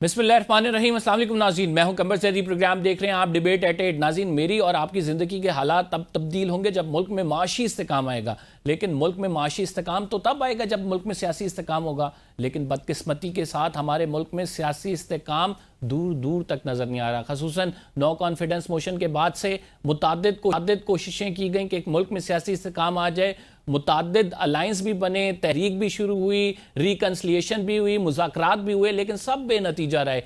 बिस्मिल्लाहिर्रहमानिर्रहीम। अस्सलाम वालेकुम नाज़रीन, मैं हूं कंबर सैदी। प्रोग्राम देख रहे हैं आप डिबेट एट 8। नाज़रीन, मेरी और आपकी ज़िंदगी के हालात तब तब्दील होंगे जब मुल्क में माशी इस्तेकाम आएगा। लेकिन मुल्क में माशी इस्तेकाम तो तब आएगा जब मुल्क में सियासी इस्तेकाम होगा। लेकिन बदकिस्मती के साथ हमारे मुल्क में सियासी इस्तेकाम दूर दूर तक नज़र नहीं आ रहा। खसूसन नो कॉन्फिडेंस मोशन के बाद से मुतअद्दिद कोशिशें की गई कि एक मुल्क में सियासी इस्तेकाम आ जाए। मुतअद्दिद अलायंस भी बने, तहरीक भी शुरू हुई, रिकन्सिलिएशन भी हुई, मुज़ाकरात भी हुए, लेकिन सब बेनतीजा रहे।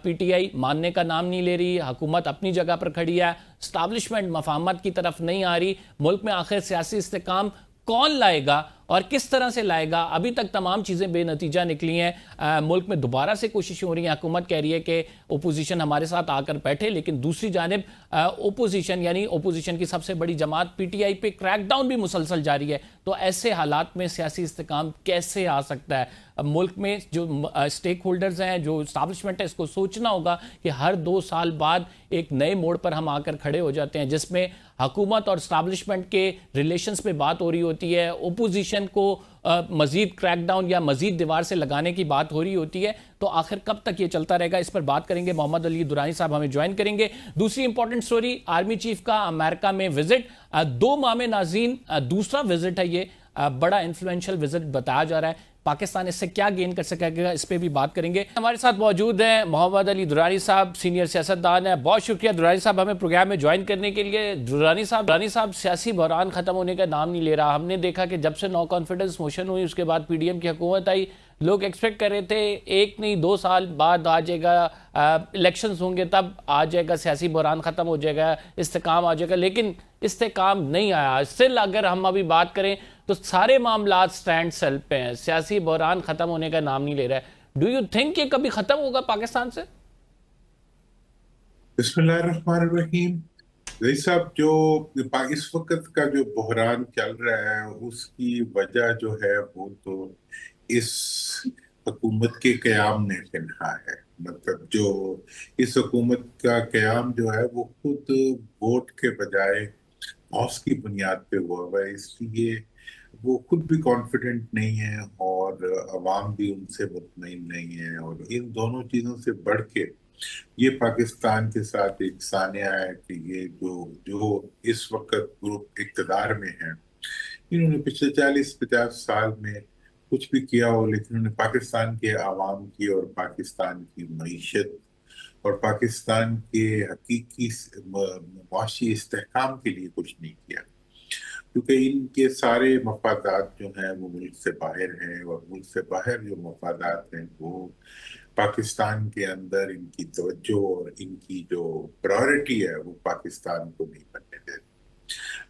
PTI मानने का नाम नहीं ले रही, हुकूमत अपनी जगह पर खड़ी है, स्टाब्लिशमेंट मफाहमत की तरफ नहीं आ रही। मुल्क में आखिर सियासी इस्तेकाम कौन लाएगा और किस तरह से लाएगा? अभी तक तमाम चीज़ें बेनतीजा निकली हैं। मुल्क में दोबारा से कोशिशें हो रही हैं। हुकूमत कह रही है कि ओपोजिशन हमारे साथ आकर बैठे, लेकिन दूसरी जानिब ओपोजिशन यानी ओपोजिशन की सबसे बड़ी जमात PTI पे क्रैकडाउन भी मुसलसल जारी है। तो ऐसे हालात में सियासी इस्तेकाम कैसे आ सकता है? मुल्क में जो स्टेक होल्डर्स हैं, जो इस्टाब्लिशमेंट है, इसको सोचना होगा कि हर 2 साल बाद एक नए मोड़ पर हम आकर खड़े हो जाते हैं, जिसमें हुकूमत और इस्टाब्लिशमेंट के रिलेशंस पे बात हो रही होती है, ओपोजिशन को मज़ीद क्रैकडाउन या मज़ीद दीवार से लगाने की बात हो रही होती है। तो आखिर कब तक ये चलता रहेगा, इस पर बात करेंगे। मोहम्मद अली दुरानी साहब हमें ज्वाइन करेंगे। दूसरी इंपॉर्टेंट स्टोरी, आर्मी चीफ का अमेरिका में विजिट। 2 माह में नाज़रीन दूसरा विजिट है ये। बड़ा इन्फ्लुएंशियल विजिट बताया जा रहा है। पाकिस्तान इससे क्या गेन कर सकेगा, इस पे भी बात करेंगे। हमारे साथ मौजूद हैं मोहम्मद अली दुरानी साहब, सीनियर सियासतदान है। बहुत शुक्रिया दुरानी साहब हमें प्रोग्राम में ज्वाइन करने के लिए। दुरानी साहब, सियासी बहरान खत्म होने का नाम नहीं ले रहा। हमने देखा कि जब से नो कॉन्फिडेंस मोशन हुई, उसके बाद PDM की हुकूमत आई, लोग एक्सपेक्ट कर रहे थे 1 नहीं 2 साल बाद आ जाएगा, इलेक्शंस होंगे तब आ जाएगा, सियासी बहरान ख़त्म हो जाएगा, इस्तेकाम आ जाएगा। लेकिन इस्तेकाम नहीं आया। स्टिल अगर हम अभी बात करें तो सारे मामलात स्टैंड सेल पे हैं, सियासी बहरान ख़त्म होने का नाम नहीं ले रहा है। डू यू थिंक ये कभी ख़त्म होगा पाकिस्तान से? बिस्मिल्लाहिर्रहमानिर्रहीम। रईस साहब, जो इस वक्त का जो बहरान चल रहा है उसकी वजह जो है वो तो इस हुकूमत के क़याम ने पिन्हा है। मतलब जो इस हुकूमत का क़याम जो है वो खुद वोट के बजाय हौस की बुनियाद पे हुआ हुआ है, इसलिए वो खुद भी कॉन्फिडेंट नहीं है और अवाम भी उनसे मुतमईन नहीं है। और इन दोनों चीजों से बढ़ के ये पाकिस्तान के साथ एक सानिया है कि ये जो जो इस वक्त ग्रुप इक़्तिदार में है, इन्होंने पिछले 40-50 साल में कुछ भी किया हो, लेकिन उन्होंने पाकिस्तान के आवाम की और पाकिस्तान की मईशत और पाकिस्तान के हकीकी मुआशी इस्तेहकाम के लिए कुछ नहीं किया, क्योंकि इनके सारे मफादात जो हैं वो मुल्क से बाहर हैं। और मुल्क से बाहर जो मफादात हैं वो पाकिस्तान के अंदर इनकी तवज्जो और इनकी जो प्रायोरिटी है वो पाकिस्तान को नहीं बनने देती।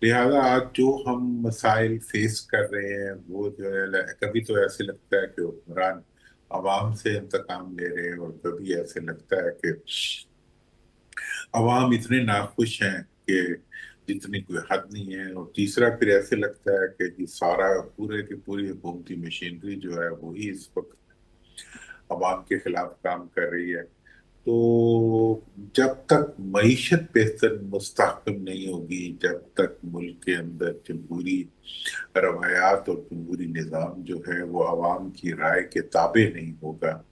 लिहाजा आज जो हम मसाइल फेस कर रहे हैं वो जो है, कभी तो ऐसे लगता है कि हुक्मरान अवाम से इंतकाम ले रहे हैं और कभी ऐसे लगता है कि अवाम इतने नाखुश हैं कि जितनी कोई हद नहीं है। और तीसरा फिर ऐसे लगता है कि जी सारा पूरे की पूरी हुकूमती मशीनरी जो है वही इस वक्त अवाम के खिलाफ काम कर रही है। तो जब तक मईशत बेहतर मुस्तहकम नहीं होगी, जब तक मुल्क के अंदर जमहूरी रवायात और जमहूरी निज़ाम जो है वो अवाम की राय के ताबे नहीं होगा,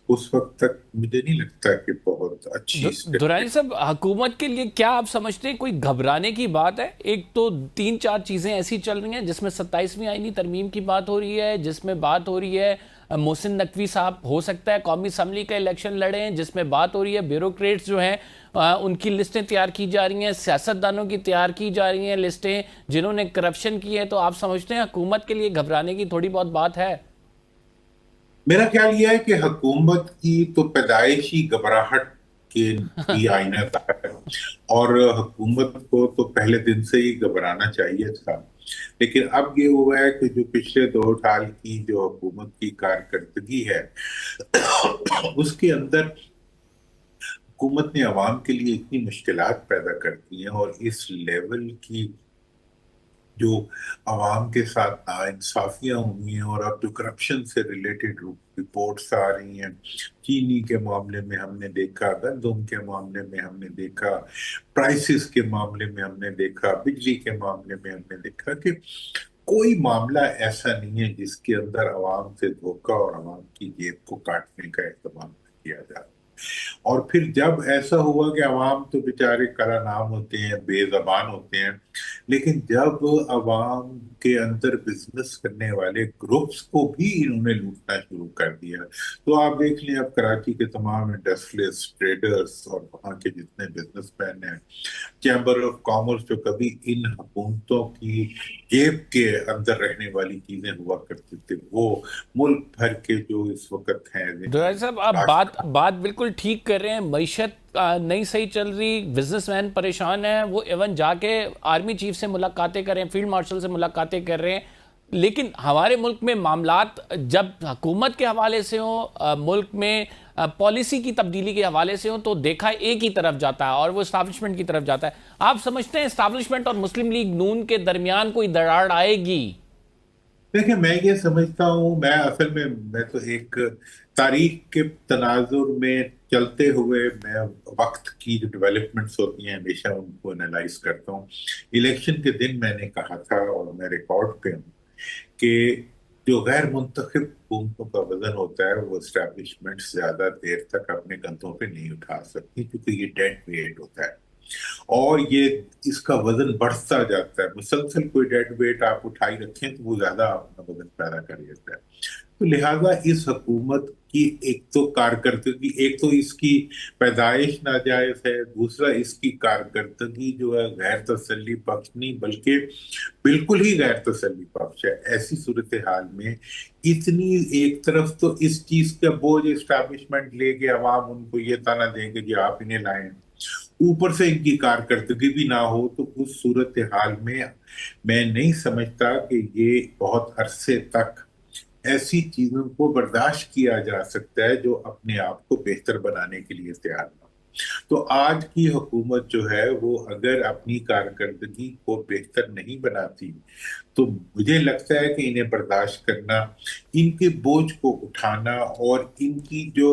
उस वक्त तक मुझे नहीं लगता कि बहुत अच्छी दुरानी साहब, हुकूमत के लिए क्या आप समझते हैं कोई घबराने की बात है? एक तो 3-4 चीज़ें ऐसी चल रही हैं जिसमें 27वीं आईनी तरमीम की बात हो रही है, जिसमें बात हो रही है मोहसिन नकवी साहब हो सकता है कौमी असम्बली का इलेक्शन लड़ें, जिसमें बात हो रही है ब्यूरोक्रेट्स जो हैं उनकी लिस्टें तैयार की जा रही हैं, सियासतदानों की तैयार की जा रही हैं लिस्टें जिन्होंने करप्शन की है। तो आप समझते हैं हुकूमत के लिए घबराने की थोड़ी बहुत बात है? मेरा ख्याल यह है कि हुकूमत की तो पैदाइशी घबराहट के भी आईना था, और हुकूमत को तो पहले दिन से ही घबराना चाहिए था। लेकिन अब ये हुआ है कि जो पिछले 2 साल की जो हुकूमत की कारकर्दगी है उसके अंदर हुकूमत ने अवाम के लिए इतनी मुश्किलात पैदा कर दी हैं, और इस लेवल की जो अवाम के साथ नाइंसाफियां हुई हैं, और अब जो करप्शन से रिलेटेड रिपोर्ट्स आ रही हैं, चीनी के मामले में हमने देखा, गंदम के मामले में हमने देखा, प्राइसेस के मामले में हमने देखा, बिजली के मामले में हमने देखा कि कोई मामला ऐसा नहीं है जिसके अंदर अवाम से धोखा और अवाम की जेब को काटने का इस्तेमाल किया जाता। اور پھر جب ایسا ہوا کہ عوام تو بیچارے کلا نام ہوتے ہیں، بے زبان ہوتے ہیں، لیکن جب عوام کے اندر بزنس کرنے والے گروپس کو بھی انہوں نے لوٹنا شروع کر دیا، تو آپ دیکھ لیں اب کراچی کے تمام انڈسٹریلسٹ، ٹریڈرز اور وہاں کے جتنے بزنس مین ہیں، چیمبر آف کامرس جو کبھی ان حکومتوں کی جیب کے اندر رہنے والی چیزیں ہوا کرتے تھے، وہ ملک بھر کے جو اس وقت ہیں دورانی صاحب، آپ بات بالکل ٹھیک کر رہے ہیں. معیشت نہیں صحیح چل رہی، بزنس مین پریشان ہیں، وہ ایون جا کے آرمی چیف سے ملاقاتیں کر رہے ہیں، فیلڈ مارشل سے ملاقاتیں کر رہے ہیں. لیکن ہمارے ملک میں معاملات جب حکومت کے حوالے سے ہوں، ملک میں پالیسی کی تبدیلی کے حوالے سے ہوں، تو دیکھا ایک ہی طرف جاتا ہے اور وہ اسٹیبلشمنٹ کی طرف جاتا ہے. آپ سمجھتے ہیں اسٹیبلشمنٹ اور مسلم لیگ نون کے درمیان کوئی دراڑ آئے گی؟ دیکھیں، میں یہ سمجھتا ہوں، میں اصل میں تو ایک تاریخ کے تناظر میں چلتے ہوئے میں وقت کی جو ڈیولپمنٹس ہوتی ہیں ہمیشہ ان کو انالائز کرتا ہوں. الیکشن کے دن میں نے کہا تھا، اور میں ریکارڈ پہ ہوں، کہ جو غیر منتخب حکومتوں کا وزن ہوتا ہے وہ اسٹیبلشمنٹ زیادہ دیر تک اپنے کندھوں پہ نہیں اٹھا سکتی، کیونکہ یہ ڈیڈ ویٹ ہوتا ہے اور یہ اس کا وزن بڑھتا جاتا ہے. مسلسل کوئی ڈیڈ ویٹ آپ اٹھائی رکھیں تو وہ زیادہ اپنا وزن پیدا کر لیتا ہے. تو لہٰذا اس حکومت کی ایک تو کارکردگی، ایک تو اس کی پیدائش ناجائز ہے، دوسرا اس کی کارکردگی جو ہے غیر تسلی بخش نہیں بلکہ بالکل ہی غیر تسلی بخش ہے. ایسی صورتحال میں اتنی ایک طرف تو اس چیز کا بوجھ اسٹیبلشمنٹ لے کے عوام ان کو یہ تانا دیں گے کہ آپ انہیں لائیں، اوپر سے ان کی کارکردگی بھی نہ ہو، تو اس صورتحال میں نہیں سمجھتا کہ یہ بہت عرصے تک ایسی چیزوں کو برداشت کیا جا سکتا ہے جو اپنے آپ کو بہتر بنانے کے لیے تیار نہ ہو. تو آج کی حکومت جو ہے وہ اگر اپنی کارکردگی کو بہتر نہیں بناتی تو مجھے لگتا ہے کہ انہیں برداشت کرنا، ان کے بوجھ کو اٹھانا اور ان کی جو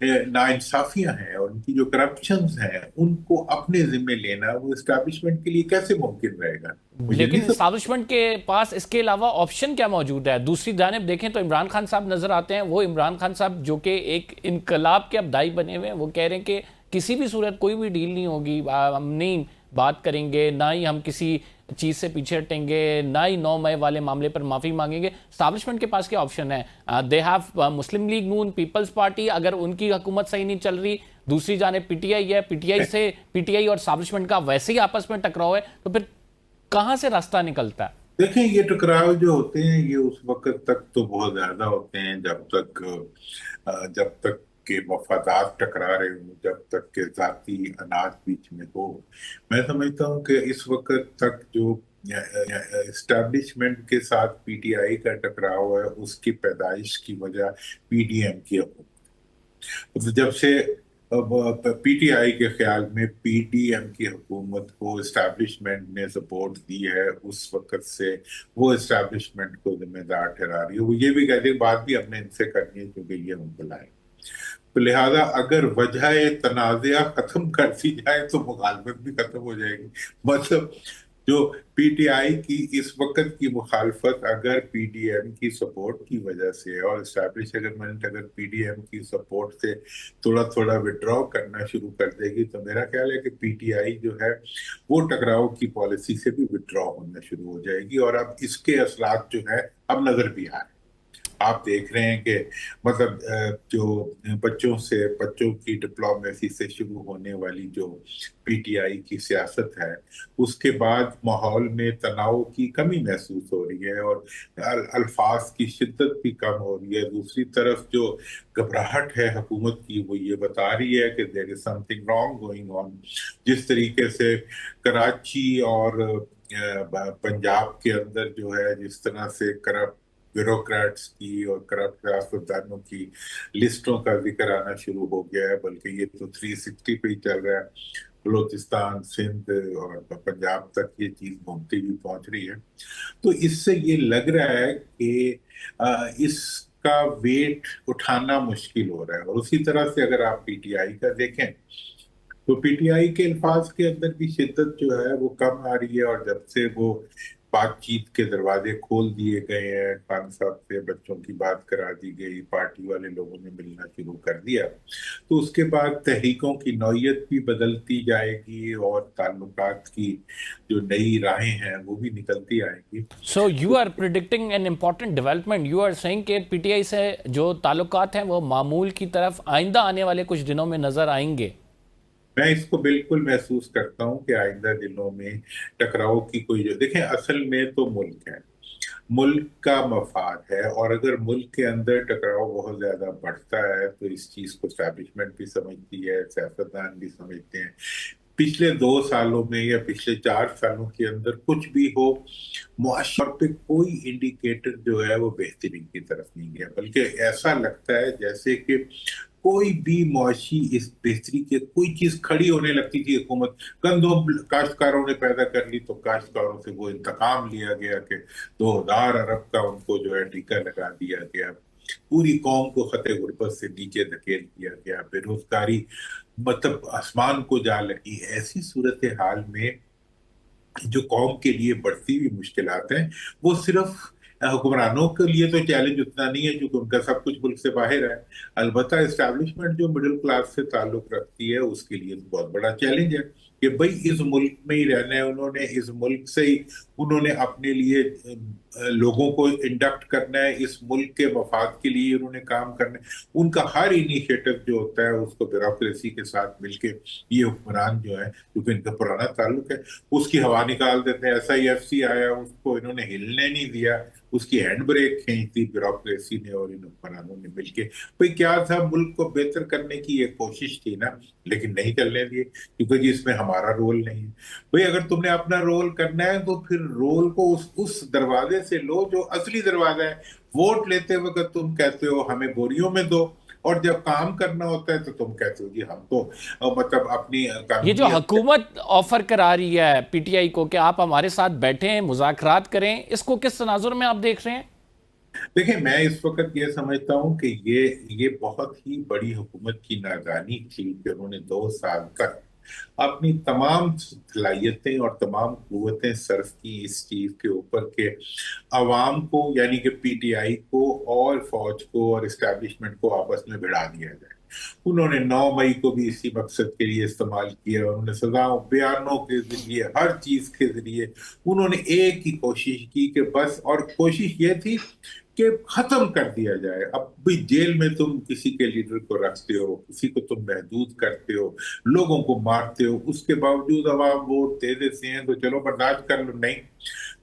ناانصافیاں ہیں اور ان کی جو کرپشنز ہیں ان کو اپنے ذمہ لینا وہ اسٹیبلشمنٹ کے لیے کیسے ممکن رہے گا؟ مجھے لیکن نہیں سمجھ. اسٹیبلشمنٹ کے پاس اس کے علاوہ آپشن کیا موجود ہے؟ دوسری جانب دیکھیں تو عمران خان صاحب نظر آتے ہیں. وہ عمران خان صاحب جو کہ ایک انقلاب کے ابدائی بنے ہوئے ہیں، وہ کہہ رہے ہیں کہ کسی بھی صورت کوئی بھی ڈیل نہیں ہوگی، ہم نہیں بات کریں گے، نہ ہی ہم کسی چیز سے پیچھے ہٹیں گے، نہ ہی 9 مئی والے معاملے پر معافی مانگیں گے. اسٹیبلشمنٹ کے پاس کیا آپشن ہے؟ دے ہیو مسلم لیگ نون، پیپلز پارٹی، اگر ان کی حکومت صحیح نہیں چل رہی، دوسری جانب پی ٹی آئی ہے، پی ٹی آئی اور اسٹیبلشمنٹ کا ویسے ہی آپس میں ٹکراؤ ہے، تو پھر کہاں سے راستہ نکلتا ہے؟ دیکھیں، یہ ٹکراؤ جو ہوتے ہیں یہ اس وقت تک تو بہت زیادہ ہوتے ہیں جب تک کہ مفادات ٹکرا رہے ہوں، جب تک کہ ذاتی اناج بیچ میں ہو. میں سمجھتا ہوں کہ اس وقت تک جو اسٹیبلشمنٹ کے ساتھ پی ٹی آئی کا ٹکراؤ ہے اس کی پیدائش کی وجہ پی ڈی ایم کی حکومت. جب سے پی ٹی آئی کے خیال میں پی ڈی ایم کی حکومت کو اسٹیبلشمنٹ نے سپورٹ دی ہے، اس وقت سے وہ اسٹیبلشمنٹ کو ذمہ دار ٹھہرا رہی ہے. وہ یہ بھی کہتے ہیں بات بھی ہم نے ان سے کرنی ہے کیونکہ یہ ہم بلائیں. تو لہٰذا اگر وجہ تنازعہ ختم کر دی جائے تو مخالفت بھی ختم ہو جائے گی. مطلب جو پی ٹی آئی کی اس وقت کی مخالفت اگر پی ڈی ایم کی سپورٹ کی وجہ سے اور اسٹیبلشمنٹ اگر پی ڈی ایم کی سپورٹ سے تھوڑا تھوڑا وڈرا کرنا شروع کر دے گی، تو میرا خیال ہے کہ پی ٹی آئی جو ہے وہ ٹکراؤ کی پالیسی سے بھی وڈرا ہونا شروع ہو جائے گی. اور اب اس کے اثرات جو ہے اب نظر بھی آ رہے ہیں. آپ دیکھ رہے ہیں کہ مطلب جو بچوں کی ڈپلومیسی سے شروع ہونے والی جو پی ٹی آئی کی سیاست ہے اس کے بعد ماحول میں تناؤ کی کمی محسوس ہو رہی ہے اور الفاظ کی شدت بھی کم ہو رہی ہے. دوسری طرف جو گھبراہٹ ہے حکومت کی وہ یہ بتا رہی ہے کہ there is something wrong going on. جس طریقے سے کراچی اور پنجاب کے اندر جو ہے جس طرح سے کرپٹ بیوروکریٹس کی اور کرپٹ سیاستدانوں کی لسٹوں کا ذکر آنا شروع ہو گیا ہے، بلکہ یہ تو 360 پہ ہی چل رہا ہے. بلوچستان، سندھ اور پنجاب تک یہ چیز گھومتی ہوئی پہنچ رہی ہے. تو اس سے یہ لگ رہا ہے کہ اس کا ویٹ اٹھانا مشکل ہو رہا ہے. اور اسی طرح سے اگر آپ پی ٹی آئی کا دیکھیں تو پی ٹی آئی کے الفاظ کے اندر بھی شدت جو ہے وہ کم آ رہی ہے. اور جب سے وہ बात चीत के दरवाजे खोल दिए गए हैं, खान साहब से बच्चों की बात करा दी गई, पार्टी वाले लोगों ने मिलना शुरू कर दिया, तो उसके बाद तहरीकों की नौयत भी बदलती जाएगी और ताल्लुकात की जो नई राहें हैं वो भी निकलती आएंगी। So you are predicting an important development, you are saying कि पीटीआई से जो ताल्लुकात हैं वो मामूल की तरफ आइंदा आने वाले कुछ दिनों में नजर आएंगे। मैं इसको बिल्कुल महसूस करता हूं कि आइंदा दिनों में टकराव की कोई जो देखें, असल में तो मुल्क है, मुल्क का मफाद है, और अगर मुल्क के अंदर टकराव बहुत ज्यादा बढ़ता है तो इस चीज को एस्टैब्लिशमेंट भी समझती है, सियासतदान भी समझते हैं। पिछले 2 सालों में या पिछले 4 सालों के अंदर कुछ भी हो, मुआशी तौर पे कोई इंडिकेटर जो है वो बेहतरी की तरफ नहीं गया, बल्कि ऐसा लगता है जैसे कि कोई भी मुआशी इस बेहतरी के कोई चीज खड़ी होने लगती थी, हुकूमत गंदम काश्तकारों ने पैदा कर ली तो काश्तकारों से वो इंतकाम लिया गया कि 2000 अरब का उनको जो है टीका लगा दिया गया, पूरी कौम को खते गुर्बत से नीचे धकेल दिया गया, बेरोजगारी मतलब आसमान को जा लगी। ऐसी सूरत हाल में जो कौम के लिए बढ़ती हुई मुश्किलात हैं, वो सिर्फ हुक्मरानों के लिए तो चैलेंज उतना नहीं है क्योंकि उनका सब कुछ मुल्क से बाहर है, अलबत्ता एस्टैब्लिशमेंट जो मिडिल क्लास से ताल्लुक रखती है उसके लिए तो बहुत बड़ा चैलेंज है कि भाई इस मुल्क में ही रहना है, उन्होंने इस मुल्क से ही उन्होंने अपने लिए लोगों को इंडक्ट करना है, इस मुल्क के मफाद के लिए उन्होंने काम करना है। उनका हर इनिशिएटिव जो होता है उसको ब्यूरोक्रेसी के साथ मिलके ये हुक्मरान जो है, क्योंकि इनका पुराना ताल्लुक है, उसकी हवा निकाल देते हैं। SIFC आया, उसको इन्होंने हिलने नहीं दिया, उसकी हैंड ब्रेक खींच दी ब्यूरोक्रेसी ने और इन हुक्मरानों ने मिलके। भाई क्या था, मुल्क को बेहतर करने की एक कोशिश थी ना, लेकिन नहीं चलने दिए क्योंकि जी इसमें हमारा रोल नहीं है। भाई अगर तुमने अपना रोल करना है तो फिर रोल को उस दरवाजे से लो जो असली दरवाजा है। वोट लेते वक्त तुम कहते हो हमें बोरियों में दो, और जब काम करना होता है तो तुम कहते हो जी हम तो मतलब अपनी ये जो कानूनी हुकूमत ऑफर करा रही है पीटीआई को कि आप हमारे साथ बैठें, मुज़ाकरात करें, इसको किस तनाजुर में आप देख रहे हैं? देखिए, मैं इस वक्त ये समझता हूँ कि ये बहुत ही बड़ी हुकूमत की नादानी थी कि उन्होंने 2 साल तक अपनी तमाम सलाहियतें और तमाम कुव्वतें सर्फ की इस चीज के ऊपर के अवाम को यानी कि PTI को और फौज को और इस्टेब्लिशमेंट को आपस में भिड़ा दिया जाए। उन्होंने 9 मई को भी इसी मकसद के लिए इस्तेमाल किया, उन्होंने सजाओं बयानों के जरिए हर चीज के जरिए उन्होंने एक ही कोशिश की कि बस, और कोशिश ये थी कि खत्म कर दिया जाए। अब भी जेल में तुम किसी के लीडर को रखते हो, किसी को तुम महदूद करते हो, लोगों को मारते हो, उसके बावजूद अवाम वोट दे देते हैं तो चलो बर्दाश्त कर लो। नहीं,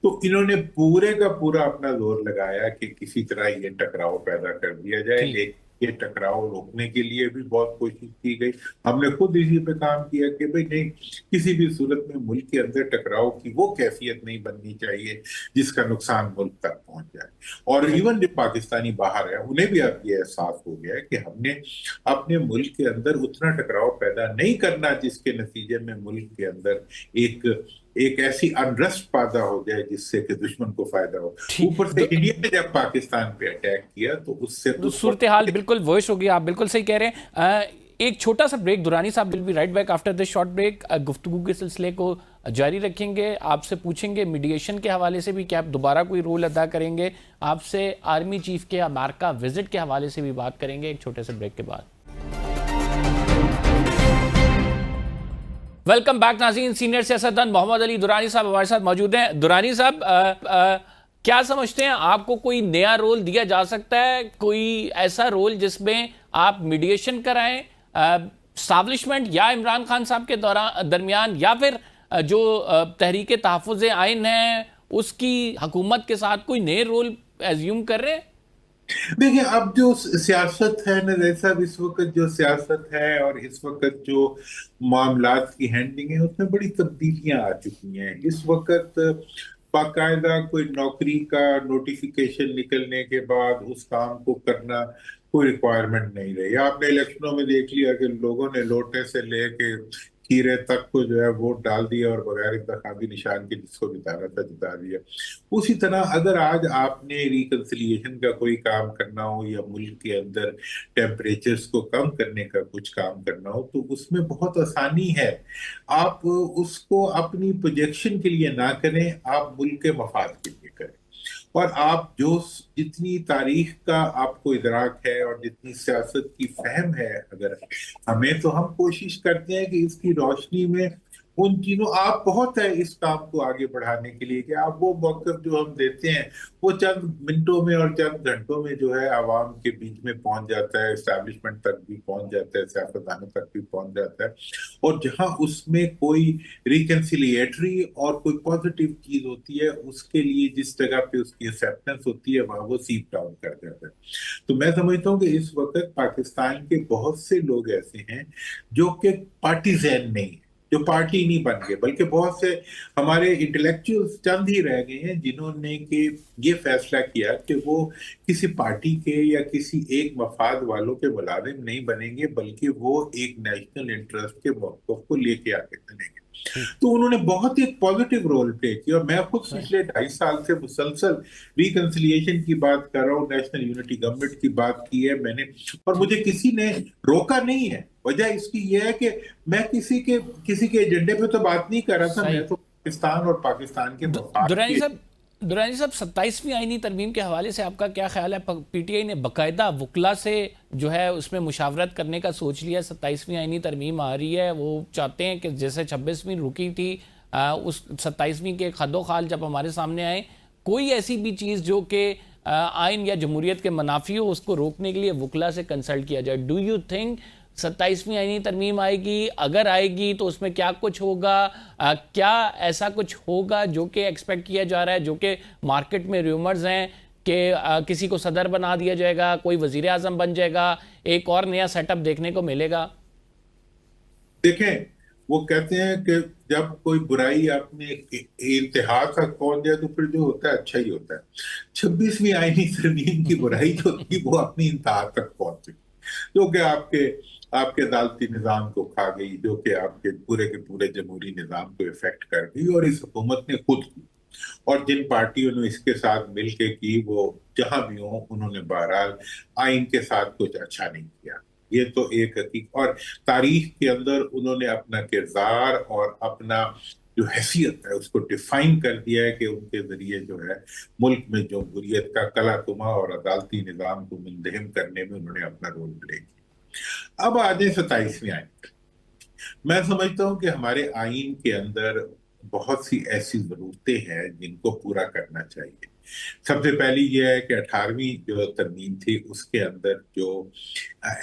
तो इन्होंने पूरे का पूरा अपना जोर लगाया कि किसी तरह ये टकराव पैदा कर दिया जाए, ठीक। लेकिन ये टकराव रोकने के लिए भी बहुत कोशिश की गई। हमने खुद इसी पे काम किया कि भाई नहीं, किसी भी सूरत में मुल्क के अंदर टकराव की वो कैफियत नहीं बननी चाहिए जिसका नुकसान मुल्क तक पहुंच जाए। और इवन जो पाकिस्तानी बाहर है उन्हें भी अब ये एहसास हो गया है कि हमने अपने मुल्क के अंदर उतना टकराव पैदा नहीं करना जिसके नतीजे में मुल्क के अंदर एक ऐसी अनरेस्ट पैदा हो जाए जिससे कि दुश्मन को फायदा हो। ऊपर से इंडिया ने जब पाकिस्तान पे अटैक किया तो उससे तो सूरत हाल बिल्कुल वॉइस होगी, आप बिल्कुल सही कह रहे हैं। एक छोटा सा ब्रेक, दुरानी साहब will be right back after this short break. गुफ्तगू के सिलसिले को जारी रखेंगे, आपसे पूछेंगे मीडिएशन के हवाले से भी कि आप दोबारा कोई रोल अदा करेंगे, आपसे आर्मी चीफ के अमेरिका विजिट के हवाले से भी बात करेंगे एक छोटे से ब्रेक के बाद। वेलकम बैक नाज़रीन। सीनियर सियासतदान मोहम्मद अली दुरानी साहब हमारे साथ मौजूद हैं। दुरानी साहब, क्या समझते हैं, आपको कोई नया रोल दिया जा सकता है, कोई ऐसा रोल जिसमें आप मीडिएशन कराएं एस्टैब्लिशमेंट या इमरान खान साहब के दरमियान, या फिर जो तहरीक तहफ़्फ़ुज़ आइन है उसकी हुकूमत के साथ कोई नए रोल एज्यूम कर रहे हैं? देखिए, अब जो सियासत है ना जैसा, इस वक्त जो सियासत है और इस वक्त जो मामलात की हैंडलिंग है उसमें बड़ी तब्दीलियां आ चुकी हैं। इस वक्त बाकायदा कोई नौकरी का नोटिफिकेशन निकलने के बाद उस काम को करना कोई रिक्वायरमेंट नहीं रही। आपने इलेक्शनों में देख लिया कि लोगों ने लोटे से लेके खीरे तक को जो है वोट डाल दिया और बगैर इंतखाबी निशान के जिसको जिताना था जिता दिया। उसी तरह अगर आज आपने रिकंसिलिएशन का कोई काम करना हो या मुल्क के अंदर टेम्परेचर्स को कम करने का कुछ काम करना हो तो उसमें बहुत आसानी है। आप उसको अपनी प्रोजेक्शन के लिए ना करें, आप मुल्क के मफाद के लिए करें। और आप जो जितनी तारीख का आपको इदराक है और जितनी सियासत की फहम है अगर हमें, तो हम कोशिश करते हैं कि इसकी रोशनी में उन चीजों आप बहुत है इस काम को आगे बढ़ाने के लिए कि आप वो मौक़िफ़ जो हम देते हैं वो चंद मिनटों में और चंद घंटों में जो है आवाम के बीच में पहुंच जाता है, एस्टैब्लिशमेंट तक भी पहुंच जाता है, सियासतदानों तक भी पहुंच जाता है। और जहां उसमें कोई रिकंसिलिएटरी और कोई पॉजिटिव चीज होती है उसके लिए जिस जगह पे उसकी एक्सेप्टेंस होती है वहां वो सीप डाउन कर जाता है। तो मैं समझता हूँ कि इस वक्त पाकिस्तान के बहुत से लोग ऐसे हैं जो कि पार्टीजन नहीं है, जो पार्टी नहीं बन गए, बल्कि बहुत से हमारे इंटेलेक्चुअल्स चंद ही रह गए हैं जिन्होंने कि ये फैसला किया कि वो किसी पार्टी के या किसी एक मफाद वालों के मुलाजिम नहीं बनेंगे, बल्कि वो एक नेशनल इंटरेस्ट के मौक़िफ़ को लेके आगे चलेंगे। तो उन्होंने बहुत एक पॉजिटिव रोल प्ले किया। और मैं खुद पिछले 2.5 साल से मुसलसल रिकंसिलिएशन की बात कर रहा हूँ, नेशनल यूनिटी गवर्नमेंट की बात की है मैंने, और मुझे किसी ने रोका नहीं है। वजह इसकी यह है कि मैं किसी के एजेंडे पे तो बात नहीं कर रहा था, सही। मैं तो पाकिस्तान और पाकिस्तान के मफाद दुरानी के। साहब, 27वीं आईनी तरमीम के हवाले से आपका क्या ख्याल है? पीटीआई ने बाकायदा वकला से जो है उसमें मुशावरत करने का सोच लिया। 27वीं आईनी तरमीम आ रही है, वो चाहते हैं कि जैसे 26वीं रुकी थी उस 27वीं के खदो खाल जब हमारे सामने आए, कोई ऐसी भी चीज़ जो कि आइन या जमहूरियत के मनाफी हो उसको रोकने के लिए वकला से कंसल्ट किया जाए। डू यू थिंक 27वीं आईनी तरमीम आएगी? अगर आएगी तो उसमें क्या कुछ होगा? क्या ऐसा कुछ होगा जो कि एक्सपेक्ट किया जा रहा है, जो कि मार्केट में रूमर्स हैं कि किसी को सदर बना दिया जाएगा, कोई वजीर आजम बन जाएगा, एक और नया सेटअप देखने को मिलेगा? देखें, वो कहते हैं कि जब कोई बुराई अपने इंतहा तक पहुंच जाए तो फिर जो होता है अच्छा ही होता है। 26वीं आईनी तरमीम की बुराई जो थी वो अपनी इंतहा तक पहुंच गई, जो कि आपके आपके अदालती निजाम को खा गई, जो कि आपके पूरे के पूरे जमहूरी निजाम को इफेक्ट कर गई। और इस हुकूमत ने खुद की और जिन पार्टियों ने इसके साथ मिलके की वो जहां भी हो उन्होंने बहरहाल आइन के साथ कुछ अच्छा नहीं किया। ये तो एक हकीकत, और तारीख के अंदर उन्होंने अपना किरदार और अपना जो हैसियत है उसको डिफाइन कर दिया है कि उनके जरिए जो है मुल्क में जमहूरियत का कला कुमा और अदालती निजाम को मुंदहम करने में उन्होंने अपना रोल प्ले किया। अब आ जाए 27वीं आइन। मैं समझता हूं कि हमारे आइन के अंदर बहुत सी ऐसी जरूरतें हैं जिनको पूरा करना चाहिए। सबसे पहली यह है कि 18वीं जो तरमीम थी उसके अंदर जो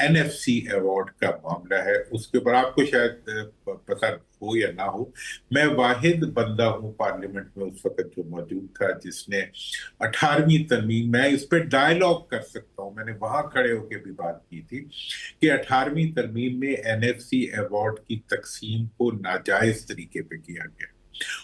एनएफसी अवार्ड का मामला है उसके ऊपर आपको शायद पता हो या ना हो, मैं वाहिद बंदा हूं पार्लियामेंट में उस वक्त जो मौजूद था जिसने 18वीं तरमीम, मैं इस पर डायलॉग कर सकता हूं, मैंने वहां खड़े होकर भी बात की थी कि 18वीं तरमीम में एनएफसी अवार्ड की तकसीम को नाजायज तरीके पे किया गया।